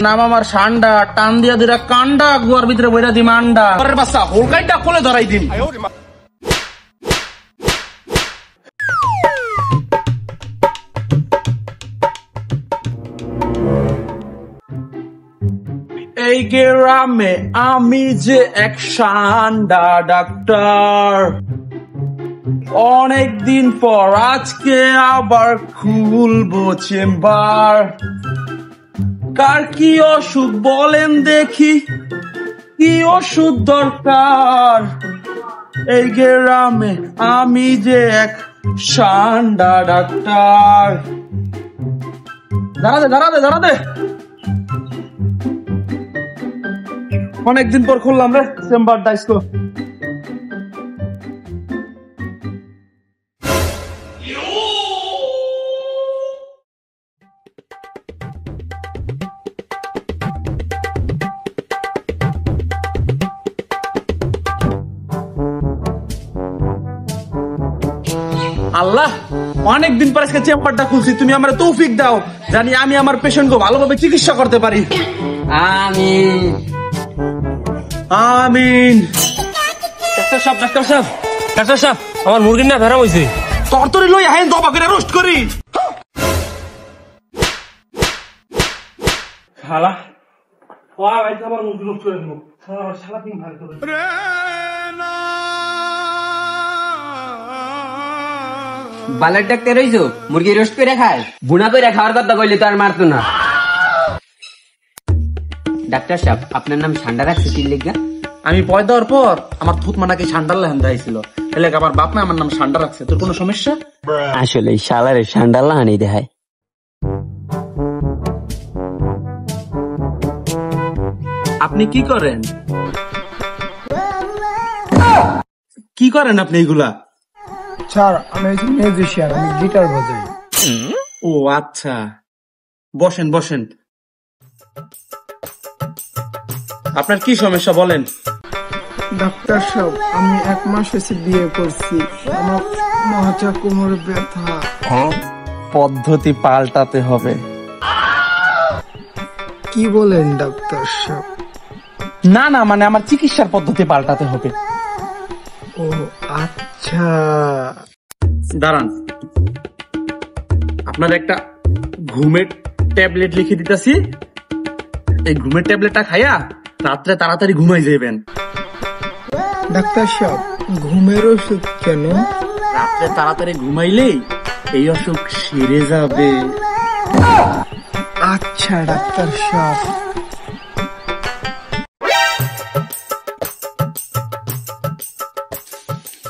নাম আমার সান্ডা, টান দিয়া দিরা কান্ডা, গুয়ার ভিতরে বইরা দিম আন্ডা। বাচ্চা হোলকাইটা কোলে ধরাই দিম। এই গ্রামে আমি যে এক সান্ডা ডাক্তার, অনেকদিন পর আজকে আবার খুলবো চেম্বার। কার কি অসুখ বলেন দেখি, কি ওষুধ দরকার? এই গ্রামে আমি যে এক সান্ডা ডাক্তার। দাঁড়াতে অনেকদিন পর খুললাম রে চেম্বার ডাইস্কো। আল্লাহ, অনেকদিন পর আজকে চেম্বারটা খুলছি, তুমি আমার তৌফিক দাও জানি আমি আমার পেশেন্টকে ভালোভাবে চিকিৎসা করতে পারি। আমিন আমিন। ডাক্তার সাহেব আমার মুরগির না ভেড়া হয়েছে, তরতরি লই আহেন দবা করে রোস্ট করি। শালা ভাই আমার মুরগি রোস্ট করে দেবো। শালা তিন ভাগ করে বালের ডাক্তার হইছো, মুরগি রোস্ট করে খায়, বুনা করে খাওয়ার কথা কইলে তো আর মারতো না। ডাক্তার সাহেব আপনার নাম ঠান্ডা রাখছে কি লেগা? আমি পয়দা হওয়ার পর আমার থুত মানাকে ঠান্ডার লেহেন দিয়েছিল, এলে আমার বাপ না আমার নাম ঠান্ডা রাখছে। তোর কোনো সমস্যা? আসলে শালারে ঠান্ডা লাহানি দেখায়। আপনি কি করেন? কি করেন আপনি এগুলা? স্যার আমি একজন মিউজিশিয়ান, আমি গিটার বাজাই। ও আচ্ছা, বসেন। আপনার কি সমস্যা বলেন? ডাক্তার সাহেব আমি 1 মাস হয়েছে বিয়ে করছি, আমার মাথা কোমরে ব্যথা। পদ্ধতি পাল্টাতে হবে। কি বলেন ডাক্তার সাহেব? না মানে আমার চিকিৎসার পদ্ধতি পাল্টাতে হবে। ও আচ্ছা, দাঁড়ান, আপনার একটা ঘুমের ট্যাবলেট লিখে দিতেছি। এই ঘুমের ট্যাবলেটটা খাইয়া রাত্রে তাড়াতাড়ি ঘুমাই যাবেন। ডাক্তার সাহেব ঘুমের ওষুধ কেন? রাত্রে তাড়াতাড়ি ঘুমাইলেই এই অসুখ সেরে যাবে। আচ্ছা ডাক্তার সাহেব।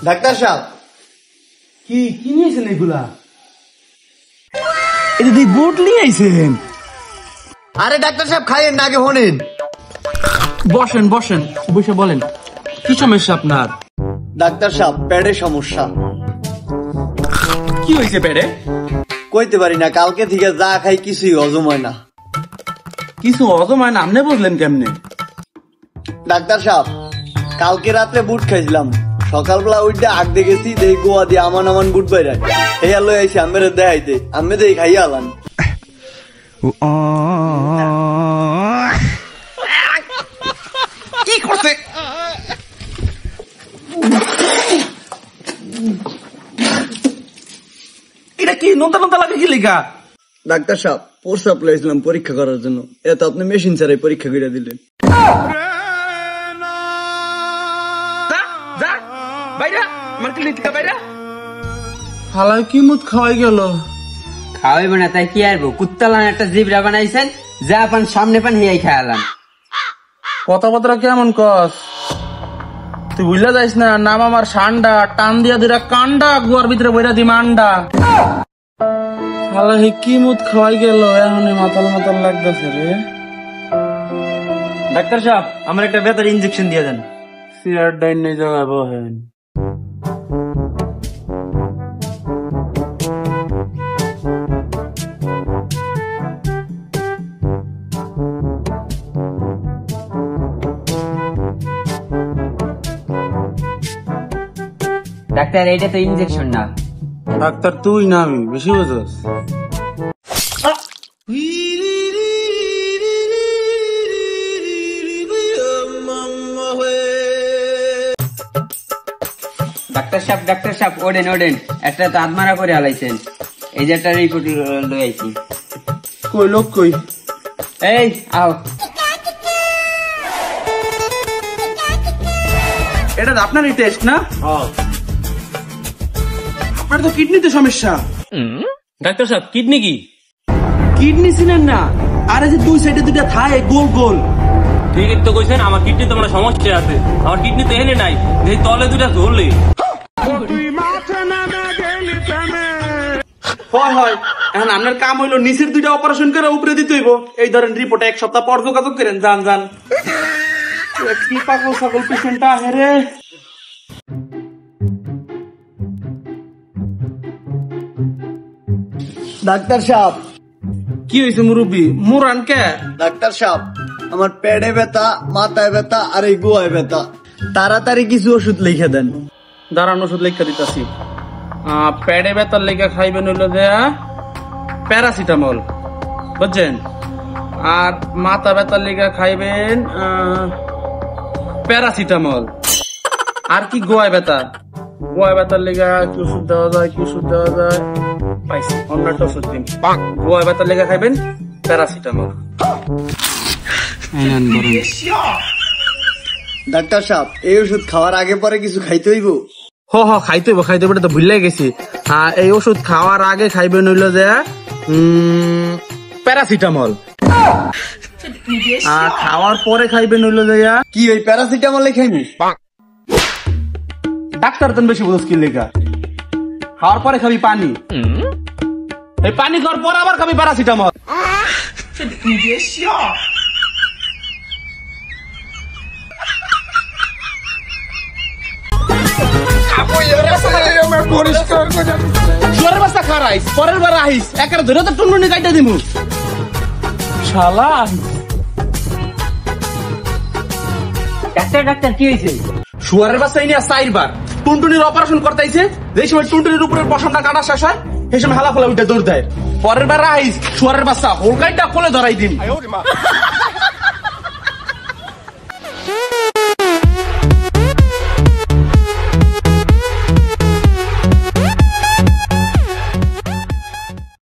ডাক্তার সাহেব কি নিয়েছেন এগুলা? এটা দিয়ে বোট নিয়ে আইছেন? আরে ডাক্তার সাহেব খাইয়েন না, আগে হনেন। বসেন বসে বলেন কি সমস্যা আপনার? ডাক্তার সাহেব পেটের সমস্যা। কি হয়েছে পেটে? কইতে পারি না, কালকে থেকে যা খাই কিছুই হজম হয় না। কিছু হজম হয় না? আপনি বুঝলেন কেমনে? ডাক্তার সাহেব কালকে রাত্রে বুট খাইছিলাম, সকালবেলা উঠে আগ দেখেছি দেই গোয়া দিয়ে আমান বুট বাইরে হেয়া লই আইছি আমের দেখাইতে, আমি দেই খাইয়া আলাম। কি করছে? এটা কি নন্তা লাগে কি লেখা? ডাক্তার সাহেব প্রস্রাব লাইছিলাম পরীক্ষা করার জন্য, এত আপনি মেশিন ছাড়াই পরীক্ষা করে দিলেন। হালাই কি মুদ খাওয়াই গেল? খাওয়াইব না তাই কি আরবো? কুত্তালান একটা জিবরা বানাইছেন, যা পান সামনে পান হিয়াই খাওয়ালাম। কথাবার্তা কেমন কস? তুই বুঝলা যাইস না, নাম আমার সান্ডা, টান দিয়া দিরা কান্ডা, গুয়ার ভিতরে বইরা দিম আন্ডা। হালাই কি মুদ খাওয়াই গেল, এখন মাতাল লাগতেছে রে। ডাক্তার সাহেব আমার একটা বেতার ইনজেকশন দিয়ে দেন। সিয়ার ডাইন নেই জায়গায় বহেন। ডাক্তার এইটা তো ইনজেকশন না, ডাক্তার তুই না আমি, বেশি বুঝস। ডাক্তার সাহেব ওডেন একটা তো আদমারা করে আলাইছেন। এই যে একটা রিপোর্ট লই আইছি। কই লোক কই? এই আও। এটা আপনারই টেস্ট না? আপনার তো কিডনিতে সমস্যা। ডাক্তার সাহেব কিডনি কি? কিডনি ছিলেন না, আরে যে দুই সাইডে দুইটা থায় গোল গোল। ঠিক তো কইছেন, আমার কিডনি তো মানে সমস্যা আছে। আমার কিডনি তো এনে নাই, যে তলে দুটা ধরলে। হয় এখন আপনার কাম হইলো নিচের দুইটা অপারেশন করে উপরে দিতে হইব। এই ধরেন রিপোর্টে 1 সপ্তাহ পর যোগাযোগ করেন। যান কি পাগল ছাগল পেশেন্টটা হেরে। ডাক্তার সাহেব, কি হয়েছে মুরব্বী? মুরান কে? ডাক্তার সাহেব, আমার পেটে ব্যথা, মাথায় ব্যথা আর এই গোয়ায় ব্যথা, তাড়াতাড়ি কিছু ওষুধ লিখে দেন। দাঁড়ান ওষুধ লেখা দিতেছি। পেটে ব্যথার লেখা খাইবেন হইলো দেয়া প্যারাসিটামল, বুঝছেন? আর মাথা ব্যথার লেখা খাইবেন প্যারাসিটামল। আর কি গোয়ায় ব্যথার লেখা কি ওষুধ দেওয়া যায়? পাইছি, অন্য একটা ওষুধ দিন। গোয়ায় ব্যথার লেখা খাইবেন প্যারাসিটামল। ডাক্তার সাহেব, এই ওষুধ খাওয়ার আগে পরে কিছু খাইতে হইব? খাইতে হইব, এটা তো ভুলে গেছি। এই ওষুধ খাওয়ার আগে খাইবেন হইলো যে প্যারাসিটামল। খাওয়ার পরে খাইবেন হইলো যে কি ওই প্যারাসিটামলে খাইবি? ডাক্তার তো বেশি মুশকিল লেখা। খাওয়ার পরে খাবি পানি, এই পানি খাওয়ার পর আবার খাবি প্যারাসিটামল। জোরের বাচ্চা খারাইস, পরের বার আহিস একের ধরে তো টুনটুনি কাইটা দিমু শালা। ডাক্তার কি হয়েছে? শুয়ারের বাচ্চা নিয়ে 4 বার টুনটুনির অপারেশন করতেছে। যে সময় টুনটুনির উপরের পশমটা কাটা শেষ হয়, সেই সময় হালা ফলা উঠে দৌড় দেয়। পরের বার আহিস শুয়ারের বাচ্চা হোলকাইটা কোলে ধরাই দিন।